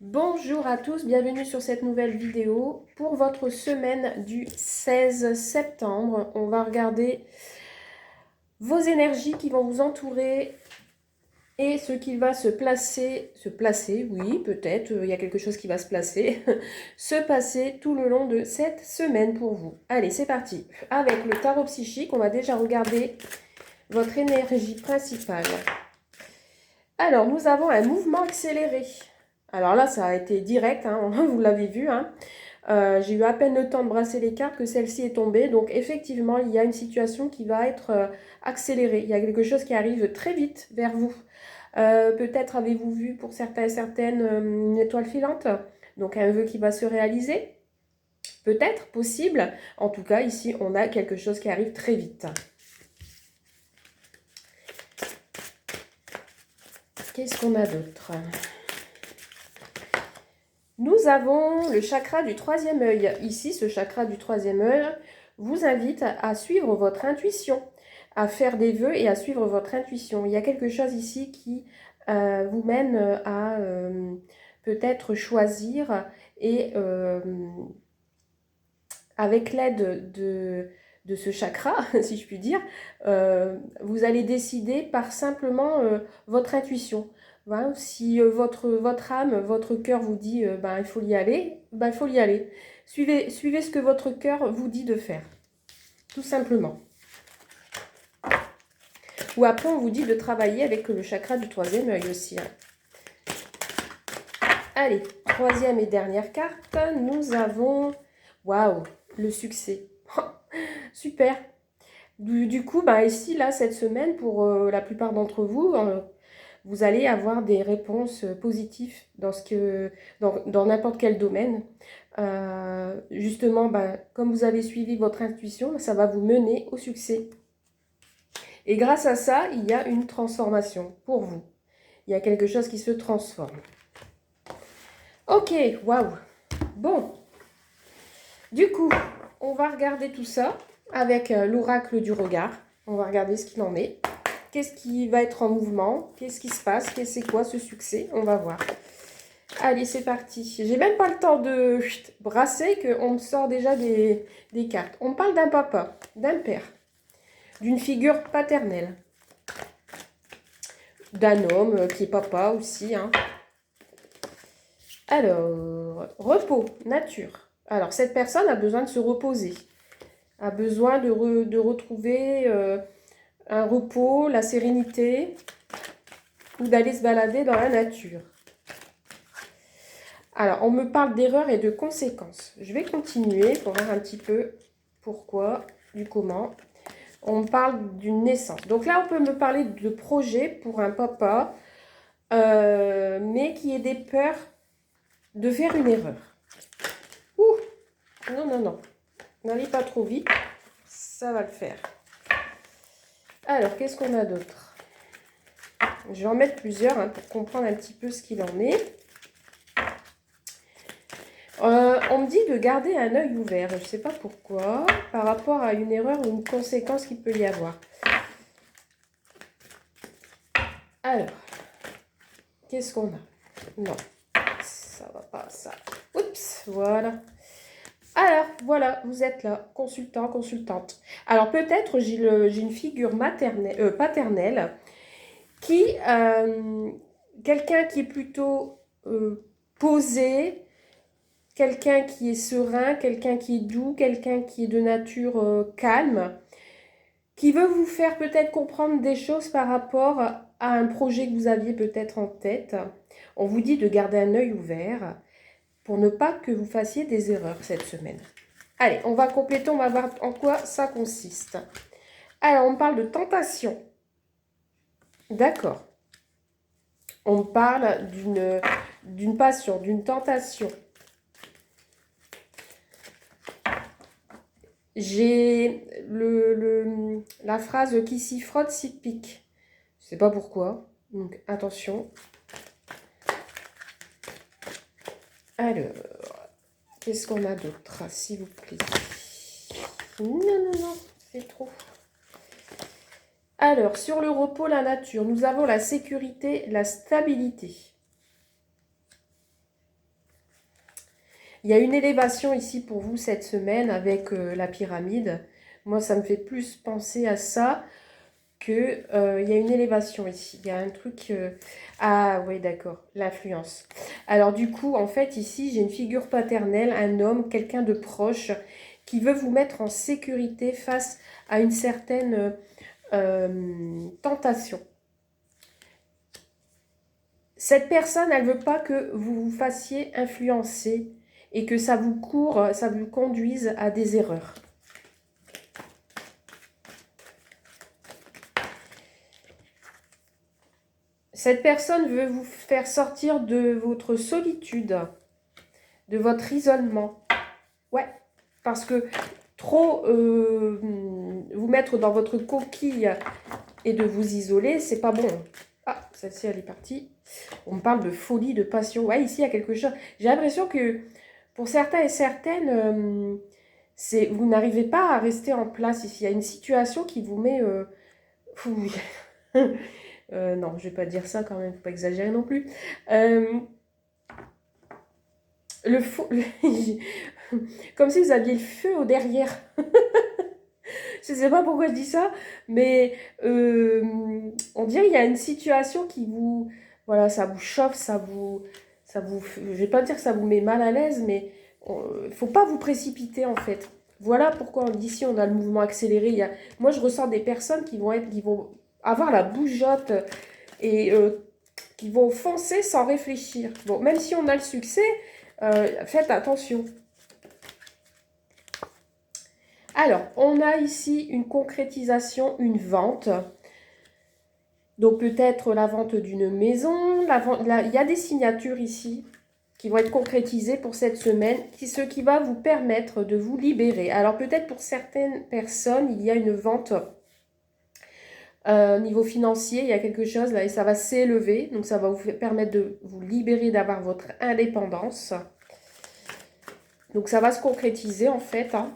Bonjour à tous, bienvenue sur cette nouvelle vidéo. Pour votre semaine du 16 septembre, on va regarder vos énergies qui vont vous entourer et ce qui va se placer, oui, peut-être, il y a quelque chose qui va se placer, se passer tout le long de cette semaine pour vous. Allez, c'est parti. Avec le tarot psychique, on va déjà regarder votre énergie principale. Alors, nous avons un mouvement accéléré. Alors là, ça a été direct, hein, vous l'avez vu. Hein. J'ai eu à peine le temps de brasser les cartes que celle-ci est tombée. Donc effectivement, il y a une situation qui va être accélérée. Il y a quelque chose qui arrive très vite vers vous. Peut-être avez-vous vu pour certains et certaines une étoile filante. Donc un vœu qui va se réaliser. Peut-être, possible. En tout cas, ici, on a quelque chose qui arrive très vite. Qu'est-ce qu'on a d'autre ? Nous avons le chakra du troisième œil. Ici, ce chakra du troisième œil vous invite à suivre votre intuition, à faire des vœux et à suivre votre intuition. Il y a quelque chose ici qui vous mène à peut-être choisir et avec l'aide de ce chakra, si je puis dire, vous allez décider par simplement votre intuition. Voilà, si votre âme, votre cœur vous dit ben, il faut y aller, ben, il faut y aller. Suivez ce que votre cœur vous dit de faire, tout simplement. Ou après, on vous dit de travailler avec le chakra du troisième œil aussi. Hein. Allez, troisième et dernière carte, nous avons, waouh, le succès. Super. Du coup, bah, ici, là, cette semaine, pour la plupart d'entre vous, vous allez avoir des réponses positives dans n'importe quel domaine. Justement, bah, comme vous avez suivi votre intuition, ça va vous mener au succès. Et grâce à ça, il y a une transformation pour vous. Il y a quelque chose qui se transforme. Ok, waouh. Bon. Du coup, on va regarder tout ça avec l'oracle du regard. On va regarder ce qu'il en est. Qu'est-ce qui va être en mouvement? Qu'est-ce qui se passe? C'est quoi ce succès? On va voir. Allez, c'est parti. J'ai même pas le temps de brasser qu'on me sort déjà des cartes. On parle d'un papa, d'un père, d'une figure paternelle, d'un homme qui est papa aussi. Hein. Alors, repos, nature. Alors, cette personne a besoin de se reposer, a besoin de retrouver un repos, la sérénité, ou d'aller se balader dans la nature. Alors, on me parle d'erreurs et de conséquences. Je vais continuer pour voir un petit peu pourquoi, du comment. On me parle d'une naissance. Donc là, on peut me parler de projet pour un papa, mais qui ait des peurs de faire une erreur. Ouh, non, non, non. N'allez pas trop vite, ça va le faire. Alors, qu'est-ce qu'on a d'autre? Je vais en mettre plusieurs hein, pour comprendre un petit peu ce qu'il en est. On me dit de garder un œil ouvert, je ne sais pas pourquoi, par rapport à une erreur ou une conséquence qu'il peut y avoir. Alors, qu'est-ce qu'on a? Non, ça va pas, ça. Oups, voilà. Alors, voilà, vous êtes là, consultant, consultante. Alors, peut-être j'ai une figure paternelle qui, quelqu'un qui est plutôt posé, quelqu'un qui est serein, quelqu'un qui est doux, quelqu'un qui est de nature calme, qui veut vous faire peut-être comprendre des choses par rapport à un projet que vous aviez peut-être en tête. On vous dit de garder un œil ouvert pour ne pas que vous fassiez des erreurs cette semaine. Allez, on va compléter, on va voir en quoi ça consiste. Alors, on parle de tentation. D'accord. On parle d'une passion, d'une tentation. J'ai la phrase qui s'y frotte s'y pique. Je ne sais pas pourquoi. Donc attention. Alors, qu'est-ce qu'on a d'autre, s'il vous plaît? Non, non, non, c'est trop. Alors, sur le repos, la nature, nous avons la sécurité, la stabilité. Il y a une élévation ici pour vous cette semaine avec la pyramide. Moi, ça me fait plus penser à ça que il y a une élévation ici. Il y a un truc... Ah oui, d'accord, l'influence. Alors du coup, en fait, ici, j'ai une figure paternelle, un homme, quelqu'un de proche, qui veut vous mettre en sécurité face à une certaine tentation. Cette personne, elle ne veut pas que vous vous fassiez influencer et que ça vous conduise à des erreurs. Cette personne veut vous faire sortir de votre solitude, de votre isolement. Ouais, parce que trop vous mettre dans votre coquille et de vous isoler, c'est pas bon. Ah, celle-ci, elle est partie. On me parle de folie, de passion. Ouais, ici, il y a quelque chose. J'ai l'impression que pour certains et certaines, vous n'arrivez pas à rester en place ici. Il y a une situation qui vous met... non, je vais pas dire ça quand même, faut pas exagérer non plus. Le feu, comme si vous aviez le feu au derrière. Je sais pas pourquoi je dis ça, mais on dirait qu'il y a une situation qui vous, voilà, ça vous chauffe, je vais pas dire que ça vous met mal à l'aise, mais faut pas vous précipiter en fait. Voilà pourquoi ici on a le mouvement accéléré. Moi je ressens des personnes qui vont avoir la bougeotte et qui vont foncer sans réfléchir. Bon, même si on a le succès, faites attention. Alors, on a ici une concrétisation, une vente. Donc peut-être la vente d'une maison. Il y a des signatures ici qui vont être concrétisées pour cette semaine, ce qui va vous permettre de vous libérer. Alors peut-être pour certaines personnes, il y a une vente niveau financier, il y a quelque chose là et ça va s'élever. Donc ça va vous permettre de vous libérer, d'avoir votre indépendance. Donc ça va se concrétiser en fait. Hein.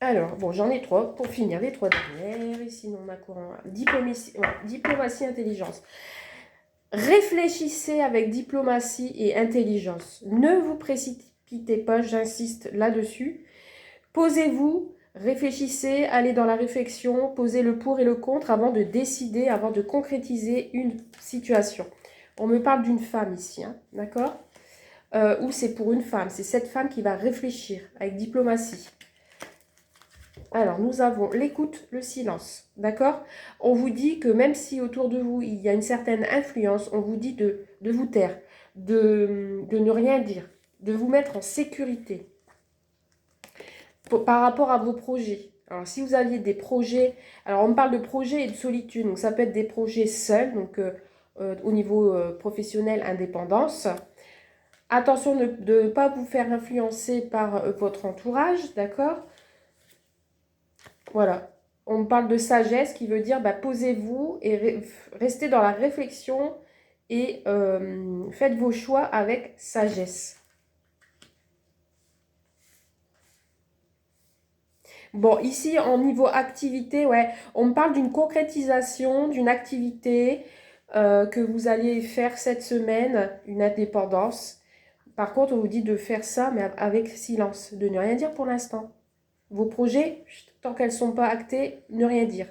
Alors, bon, j'en ai 3 pour finir, les 3 dernières. Et sinon, on a quoi? Diplomatie, intelligence. Réfléchissez avec diplomatie et intelligence. Ne vous précipitez pas, j'insiste là-dessus. Posez-vous, réfléchissez, allez dans la réflexion, posez le pour et le contre avant de décider, avant de concrétiser une situation. On me parle d'une femme ici, hein, d'accord? Ou c'est pour une femme, c'est cette femme qui va réfléchir avec diplomatie. Alors, nous avons l'écoute, le silence, d'accord? On vous dit que même si autour de vous, il y a une certaine influence, on vous dit de vous taire, de ne rien dire, de vous mettre en sécurité par rapport à vos projets. Alors, si vous aviez des projets, alors on me parle de projets et de solitude, donc ça peut être des projets seuls, donc au niveau professionnel, indépendance. Attention de ne pas vous faire influencer par votre entourage, d'accord? Voilà, on parle de sagesse qui veut dire posez-vous et restez dans la réflexion et faites vos choix avec sagesse. Bon, ici, en niveau activité, ouais, on me parle d'une concrétisation, d'une activité que vous allez faire cette semaine, une indépendance. Par contre, on vous dit de faire ça, mais avec silence, de ne rien dire pour l'instant. Vos projets, tant qu'elles ne sont pas actées, ne rien dire.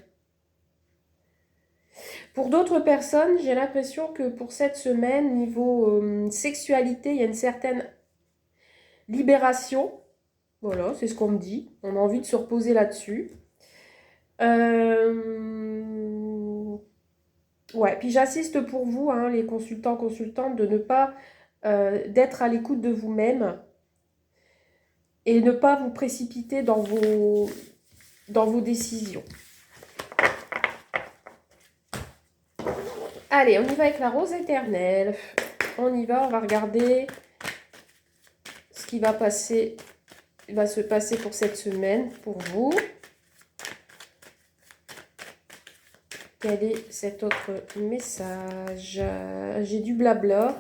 Pour d'autres personnes, j'ai l'impression que pour cette semaine, niveau sexualité, il y a une certaine libération. Voilà, c'est ce qu'on me dit. On a envie de se reposer là-dessus. Ouais, puis j'assiste pour vous, hein, les consultants, consultantes, de ne pas d'être à l'écoute de vous-même et ne pas vous précipiter dans vos décisions. Allez, on y va avec la rose éternelle. On y va, on va regarder ce qui va se passer pour cette semaine, pour vous. Quel est cet autre message? J'ai du blabla.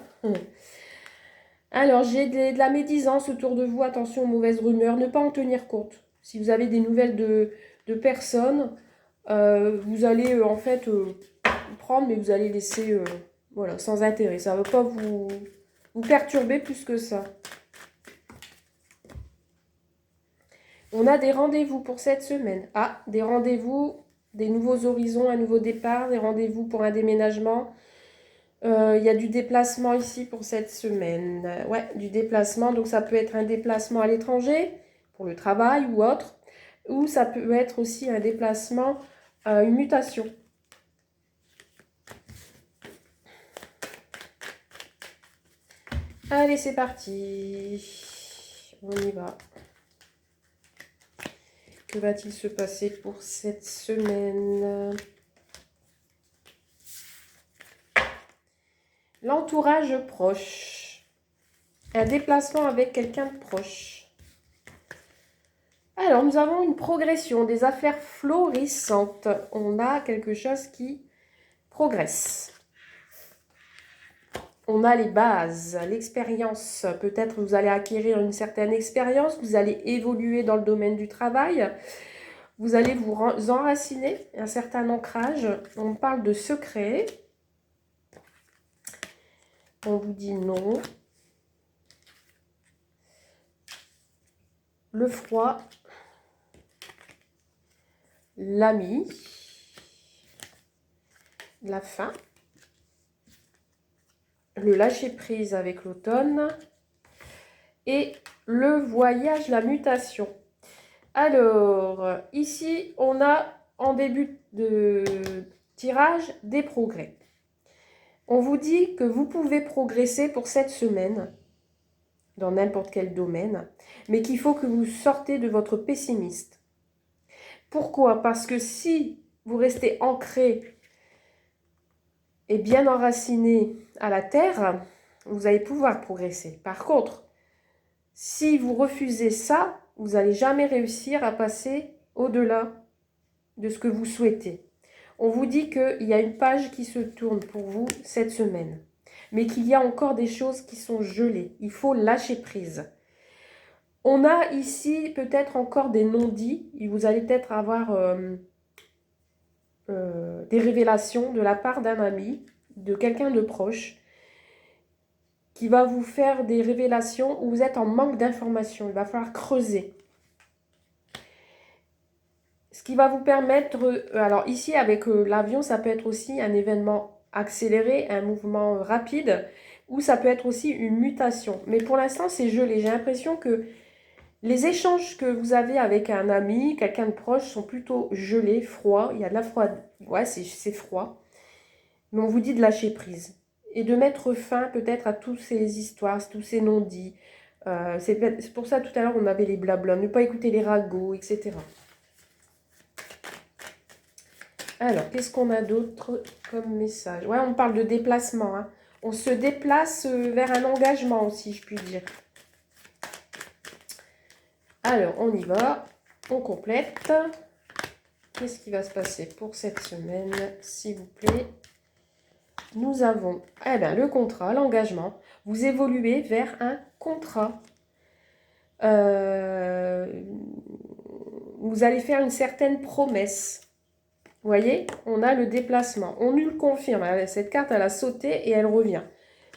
Alors, j'ai de la médisance autour de vous. Attention aux mauvaises rumeurs. Ne pas en tenir compte. Si vous avez des nouvelles de personnes, vous allez en fait prendre, mais vous allez laisser, voilà, sans intérêt. Ça ne va pas vous perturber plus que ça. On a des rendez-vous pour cette semaine. Ah, des rendez-vous, des nouveaux horizons, un nouveau départ, des rendez-vous pour un déménagement. Il y a du déplacement ici pour cette semaine. Ouais, du déplacement. Donc, ça peut être un déplacement à l'étranger, pour le travail ou autre. Ou ça peut être aussi un déplacement, une mutation. Allez, c'est parti. On y va. Que va-t-il se passer pour cette semaine? L'entourage proche. Un déplacement avec quelqu'un de proche. Alors, nous avons une progression, des affaires florissantes. On a quelque chose qui progresse. On a les bases, l'expérience. Peut-être vous allez acquérir une certaine expérience, vous allez évoluer dans le domaine du travail. Vous allez vous enraciner, un certain ancrage. On parle de secret. On vous dit non. Le froid. L'ami. La fin. Le lâcher-prise avec l'automne. Et le voyage, la mutation. Alors, ici, on a en début de tirage des progrès. On vous dit que vous pouvez progresser pour cette semaine, dans n'importe quel domaine, mais qu'il faut que vous sortez de votre pessimiste. Pourquoi? Parce que si vous restez ancré et bien enraciné à la terre, vous allez pouvoir progresser. Par contre, si vous refusez ça, vous n'allez jamais réussir à passer au-delà de ce que vous souhaitez. On vous dit qu'il y a une page qui se tourne pour vous cette semaine, mais qu'il y a encore des choses qui sont gelées. Il faut lâcher prise. On a ici peut-être encore des non-dits. Vous allez peut-être avoir des révélations de la part d'un ami, de quelqu'un de proche, qui va vous faire des révélations où vous êtes en manque d'informations. Il va falloir creuser. Ce qui va vous permettre, alors ici avec l'avion, ça peut être aussi un événement accéléré, un mouvement rapide, ou ça peut être aussi une mutation. Mais pour l'instant, c'est gelé. J'ai l'impression que les échanges que vous avez avec un ami, quelqu'un de proche, sont plutôt gelés, froids. Il y a de la froide. Ouais, c'est froid. Mais on vous dit de lâcher prise. Et de mettre fin peut-être à toutes ces histoires, tous ces non-dits. C'est pour ça tout à l'heure on avait les blabla, ne pas écouter les ragots, etc. Alors, qu'est-ce qu'on a d'autre comme message? Ouais, on parle de déplacement. Hein. On se déplace vers un engagement aussi, je puis dire. Alors, on y va. On complète. Qu'est-ce qui va se passer pour cette semaine, s'il vous plaît? Nous avons le contrat, l'engagement. Vous évoluez vers un contrat. Vous allez faire une certaine promesse. Vous voyez, on a le déplacement. On nous le confirme. Cette carte, elle a sauté et elle revient.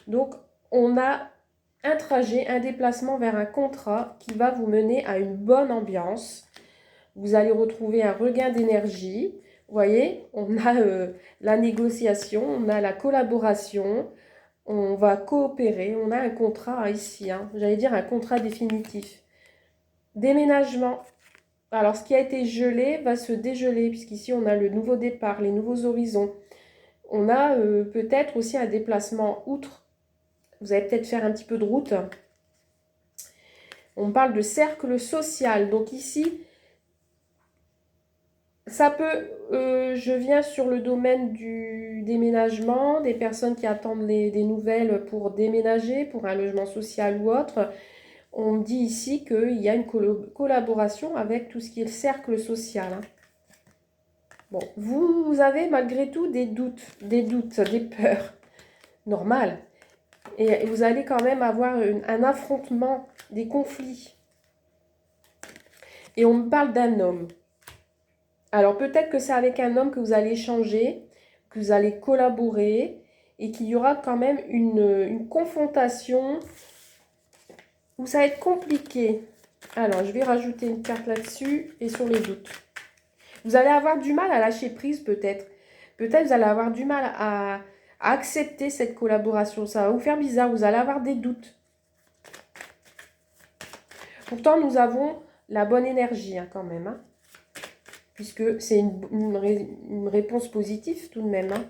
Donc, on a un trajet, un déplacement vers un contrat qui va vous mener à une bonne ambiance. Vous allez retrouver un regain d'énergie. Vous voyez, on a la négociation, on a la collaboration, on va coopérer. On a un contrat ici, hein, j'allais dire un contrat définitif. Déménagement. Alors, ce qui a été gelé va se dégeler, puisqu'ici, on a le nouveau départ, les nouveaux horizons. On a peut-être aussi un déplacement outre. Vous allez peut-être faire un petit peu de route. On parle de cercle social. Donc ici, ça peut... je viens sur le domaine du déménagement, des personnes qui attendent des nouvelles pour déménager, pour un logement social ou autre. On dit ici qu'il y a une collaboration avec tout ce qui est le cercle social. Hein. Bon, vous avez malgré tout des doutes, des peurs. Normal. Et vous allez quand même avoir un affrontement, des conflits. Et on me parle d'un homme. Alors peut-être que c'est avec un homme que vous allez échanger, que vous allez collaborer et qu'il y aura quand même une confrontation où ça va être compliqué. Alors, je vais rajouter une carte là-dessus et sur les doutes. Vous allez avoir du mal à lâcher prise peut-être. Peut-être vous allez avoir du mal à accepter cette collaboration. Ça va vous faire bizarre, vous allez avoir des doutes. Pourtant, nous avons la bonne énergie hein, quand même. Hein, puisque c'est une réponse positive tout de même. Hein.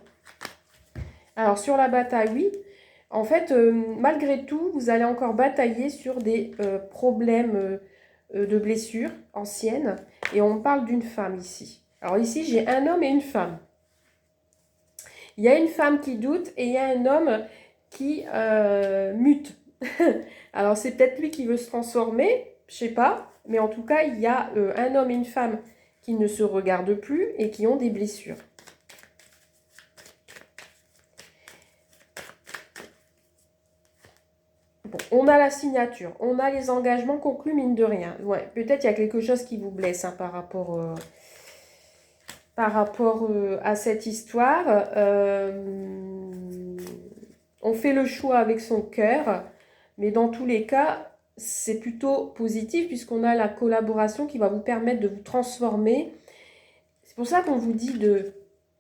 Alors, sur la bataille, oui. En fait, malgré tout, vous allez encore batailler sur des problèmes de blessures anciennes. Et on parle d'une femme ici. Alors ici, j'ai un homme et une femme. Il y a une femme qui doute et il y a un homme qui mute. Alors, c'est peut-être lui qui veut se transformer, je sais pas. Mais en tout cas, il y a un homme et une femme qui ne se regardent plus et qui ont des blessures. Bon, on a la signature, on a les engagements conclus, mine de rien. Ouais, peut-être il y a quelque chose qui vous blesse hein, par rapport à cette histoire. On fait le choix avec son cœur, mais dans tous les cas, c'est plutôt positif puisqu'on a la collaboration qui va vous permettre de vous transformer. C'est pour ça qu'on vous dit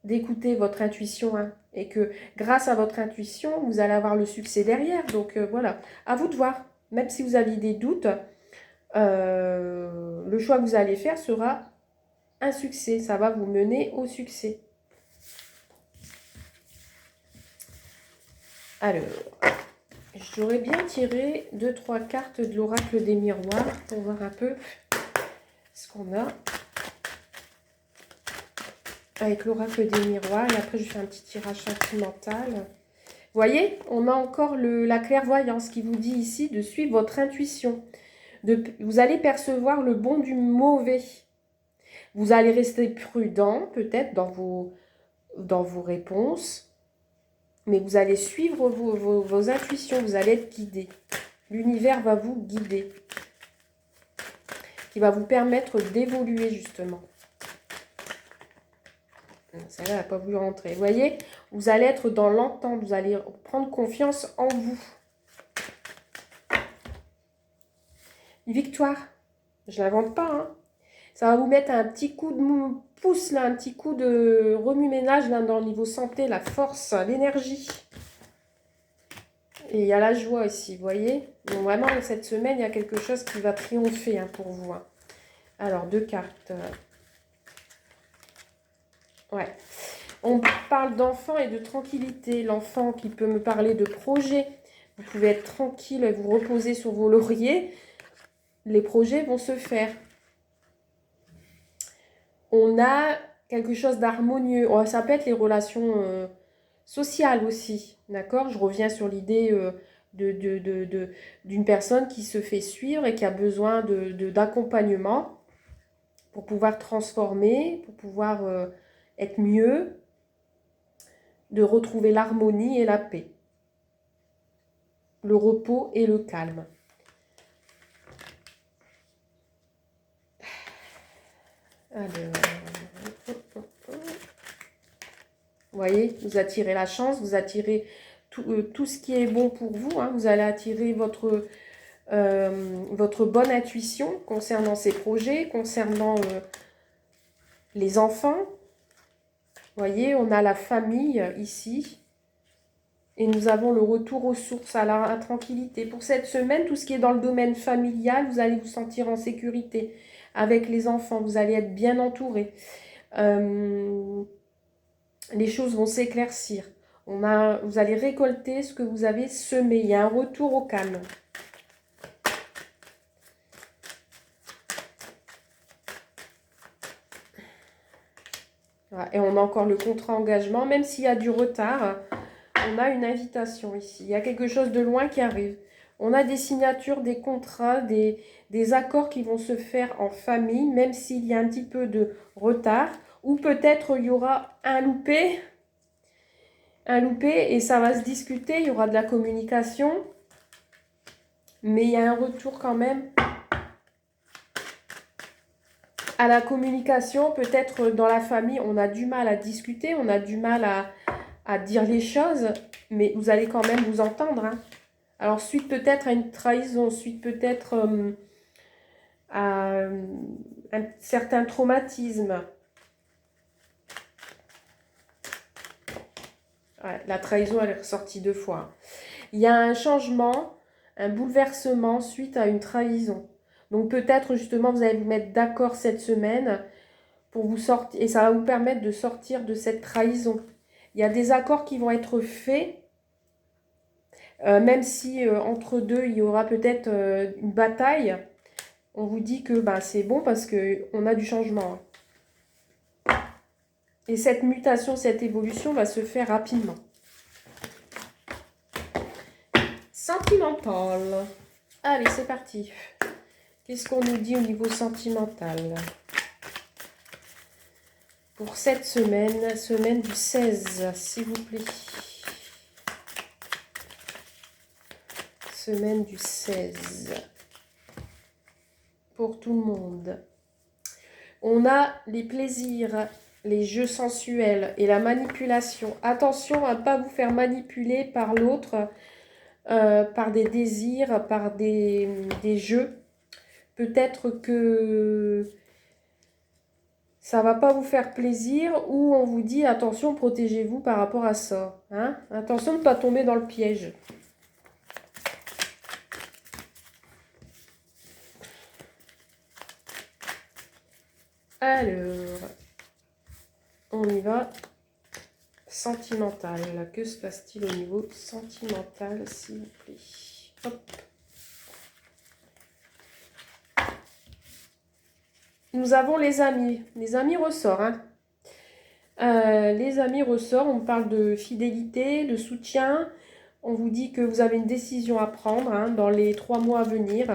d'écouter votre intuition hein, et que grâce à votre intuition, vous allez avoir le succès derrière. Donc voilà, à vous de voir. Même si vous aviez des doutes, le choix que vous allez faire sera un succès. Ça va vous mener au succès. Alors, j'aurais bien tiré 2-3 cartes de l'oracle des miroirs pour voir un peu ce qu'on a. Avec l'oracle des miroirs. Et après, je fais un petit tirage sentimental. Vous voyez, on a encore la clairvoyance qui vous dit ici de suivre votre intuition. Vous allez percevoir le bon du mauvais. Vous allez rester prudent, peut-être, dans vos réponses. Mais vous allez suivre vos intuitions. Vous allez être guidé. L'univers va vous guider. Qui va vous permettre d'évoluer, justement. Celle-là, elle n'a pas voulu rentrer. Vous voyez, vous allez être dans l'entente. Vous allez prendre confiance en vous. Une victoire. Je ne l'invente pas. Hein. Ça va vous mettre un petit coup de pouce, là, un petit coup de remue-ménage là, dans le niveau santé, la force, l'énergie. Et il y a la joie ici, vous voyez. Donc vraiment, cette semaine, il y a quelque chose qui va triompher hein, pour vous. Hein. Alors, 2 cartes. Ouais. On parle d'enfant et de tranquillité. L'enfant qui peut me parler de projet. Vous pouvez être tranquille et vous reposer sur vos lauriers. Les projets vont se faire. On a quelque chose d'harmonieux. Oh, ça peut être les relations sociales aussi. D'accord? Je reviens sur l'idée d'une personne qui se fait suivre et qui a besoin d'accompagnement pour pouvoir transformer, pour pouvoir être mieux, de retrouver l'harmonie et la paix, le repos et le calme. Alors, vous voyez, vous attirez la chance, vous attirez tout ce qui est bon pour vous. Hein. Vous allez attirer votre bonne intuition concernant ces projets, concernant les enfants. Vous voyez, on a la famille ici. Et nous avons le retour aux sources, à la tranquillité. Pour cette semaine, tout ce qui est dans le domaine familial, vous allez vous sentir en sécurité. Avec les enfants, vous allez être bien entouré. Les choses vont s'éclaircir. Vous allez récolter ce que vous avez semé. Il y a un retour au calme. Voilà. Et on a encore le contrat engagement. Même s'il y a du retard, on a une invitation ici. Il y a quelque chose de loin qui arrive. On a des signatures, des contrats, des accords qui vont se faire en famille, même s'il y a un petit peu de retard. Ou peut-être il y aura un loupé et ça va se discuter. Il y aura de la communication. Mais il y a un retour quand même à la communication, peut-être dans la famille, on a du mal à discuter, on a du mal à dire les choses, mais vous allez quand même vous entendre. Hein. Alors, suite peut-être à une trahison, suite peut-être à un certain traumatisme. Ouais, la trahison, elle est ressortie 2 fois. Il y a un changement, un bouleversement suite à une trahison. Donc peut-être justement, vous allez vous mettre d'accord cette semaine pour vous sortir, et ça va vous permettre de sortir de cette trahison. Il y a des accords qui vont être faits, même si entre deux, il y aura peut-être une bataille. On vous dit que bah, c'est bon parce qu'on a du changement. Et cette mutation, cette évolution va se faire rapidement. Sentimental. Allez, c'est parti. Qu'est-ce qu'on nous dit au niveau sentimental? Pour cette semaine, semaine du 16, s'il vous plaît. Semaine du 16. Pour tout le monde. On a les plaisirs, les jeux sensuels et la manipulation. Attention à ne pas vous faire manipuler par l'autre, par des désirs, par des jeux. Peut-être que ça ne va pas vous faire plaisir ou on vous dit attention, protégez-vous par rapport à ça. Hein? Attention de ne pas tomber dans le piège. Alors, on y va. Sentimental. Que se passe-t-il au niveau sentimental, s'il vous plaît? Hop. Nous avons les amis. Les amis ressortent. Hein. Les amis ressortent. On parle de fidélité, de soutien. On vous dit que vous avez une décision à prendre hein, dans les 3 mois à venir.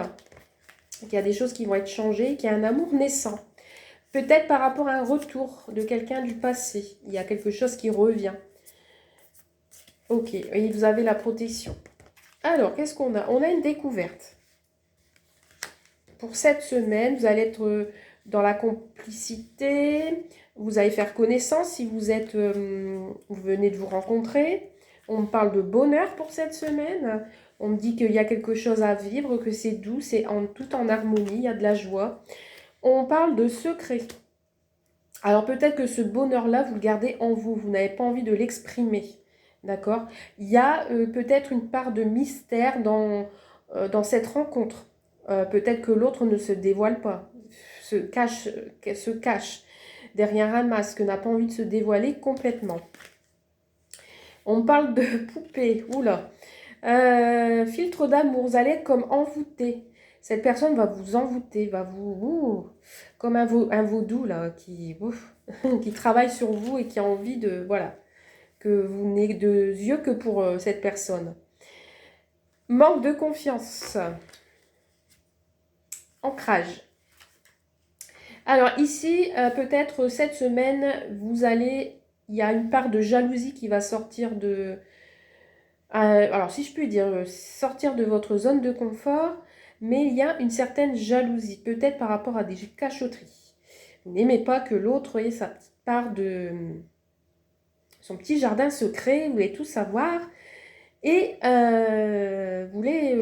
Qu'il y a des choses qui vont être changées. Qu'il y a un amour naissant. Peut-être par rapport à un retour de quelqu'un du passé. Il y a quelque chose qui revient. Ok, et vous avez la protection. Alors, qu'est-ce qu'on a? On a une découverte. Pour cette semaine, vous allez être dans la complicité. Vous allez faire connaissance si vous êtes, vous venez de vous rencontrer. On me parle de bonheur pour cette semaine. On me dit qu'il y a quelque chose à vivre, que c'est doux, c'est tout en harmonie, il y a de la joie. On parle de secret. Alors peut-être que ce bonheur-là, vous le gardez en vous. Vous n'avez pas envie de l'exprimer. D'accord? Il y a peut-être une part de mystère dans cette rencontre. Peut-être que l'autre ne se dévoile pas, se cache derrière un masque, n'a pas envie de se dévoiler complètement. On parle de poupée. Oula. Filtre d'amour. Vous allez être comme envoûté. Cette personne va vous envoûter, va vous... comme un vaudou là, qui travaille sur vous et qui a envie de... Voilà. Que vous n'ayez de yeux que pour cette personne. Manque de confiance. Ancrage. Alors ici, peut-être cette semaine, il y a une part de jalousie qui va sortir de... alors si je puis dire, sortir de votre zone de confort, mais il y a une certaine jalousie, peut-être par rapport à des cachotteries. Vous n'aimez pas que l'autre ait sa petite part de... son petit jardin secret, vous voulez tout savoir, et vous voulez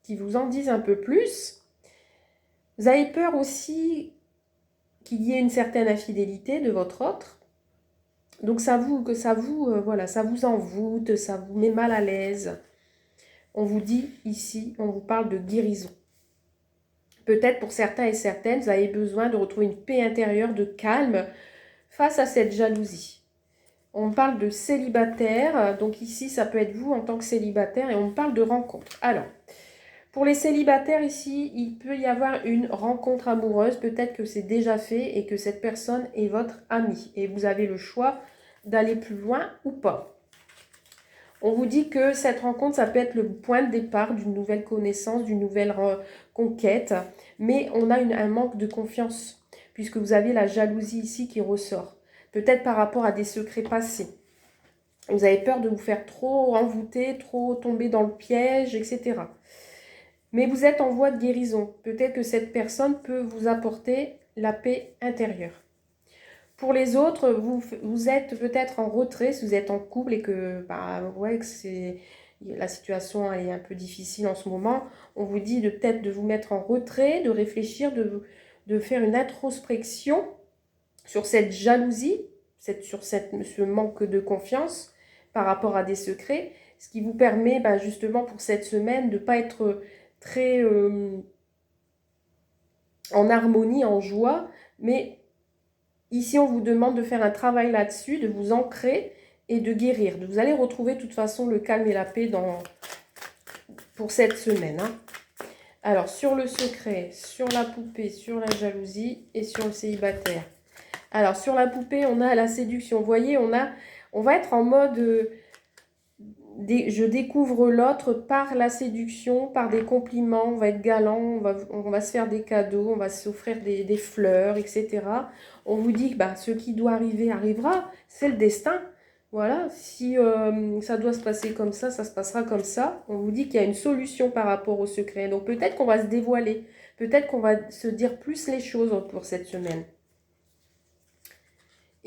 qu'il vous en dise un peu plus. Vous avez peur aussi qu'il y ait une certaine infidélité de votre autre. Donc ça vous envoûte, ça vous met mal à l'aise. On vous dit ici, on vous parle de guérison. Peut-être pour certains et certaines, vous avez besoin de retrouver une paix intérieure, de calme face à cette jalousie. On parle de célibataire, donc ici ça peut être vous en tant que célibataire et on parle de rencontre. Alors, pour les célibataires ici, il peut y avoir une rencontre amoureuse, peut-être que c'est déjà fait et que cette personne est votre ami. Et vous avez le choix d'aller plus loin ou pas. On vous dit que cette rencontre, ça peut être le point de départ d'une nouvelle connaissance, d'une nouvelle conquête. Mais on a un manque de confiance, puisque vous avez la jalousie ici qui ressort. Peut-être par rapport à des secrets passés. Vous avez peur de vous faire trop envoûter, trop tomber dans le piège, etc. Mais vous êtes en voie de guérison. Peut-être que cette personne peut vous apporter la paix intérieure. Pour les autres, vous êtes peut-être en retrait si vous êtes en couple et que, bah, ouais, que la situation elle est un peu difficile en ce moment. On vous dit de peut-être de vous mettre en retrait, de réfléchir, de faire une introspection sur cette jalousie, sur ce manque de confiance par rapport à des secrets, ce qui vous permet bah, justement pour cette semaine de ne pas être très en harmonie, en joie, mais ici on vous demande de faire un travail là-dessus, de vous ancrer et de guérir. Vous allez retrouver de toute façon le calme et la paix pour cette semaine. Hein. Alors sur le secret, sur la poupée, sur la jalousie et sur le célibataire. Alors, sur la poupée, on a la séduction. Vous voyez, on va être en mode je découvre l'autre par la séduction, par des compliments. On va être galant, on va se faire des cadeaux, on va s'offrir des fleurs, etc. On vous dit que bah, ce qui doit arriver arrivera. C'est le destin. Voilà, si ça doit se passer comme ça se passera comme ça. On vous dit qu'il y a une solution par rapport au secret. Donc, peut-être qu'on va se dévoiler. Peut-être qu'on va se dire plus les choses pour cette semaine.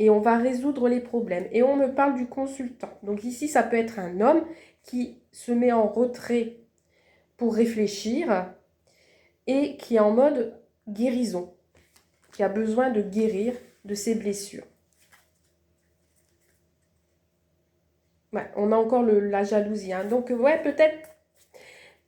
Et on va résoudre les problèmes. Et on me parle du consultant. Donc ici, ça peut être un homme qui se met en retrait pour réfléchir et qui est en mode guérison, qui a besoin de guérir de ses blessures. Ouais, on a encore la jalousie. Hein. Donc ouais, peut-être,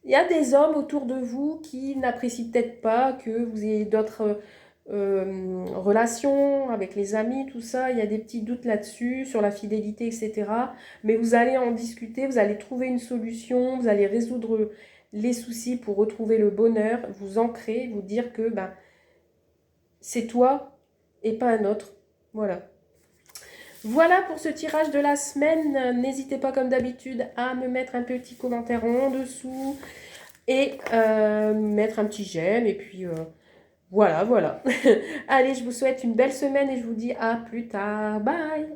il y a des hommes autour de vous qui n'apprécient peut-être pas que vous ayez d'autres relations avec les amis, tout ça, il y a des petits doutes là-dessus, sur la fidélité, etc. Mais vous allez en discuter, vous allez trouver une solution, vous allez résoudre les soucis pour retrouver le bonheur, vous ancrer, vous dire que ben, c'est toi et pas un autre. Voilà. Voilà pour ce tirage de la semaine. N'hésitez pas comme d'habitude à me mettre un petit commentaire en dessous et mettre un petit j'aime et puis... voilà. Allez, je vous souhaite une belle semaine et je vous dis à plus tard. Bye!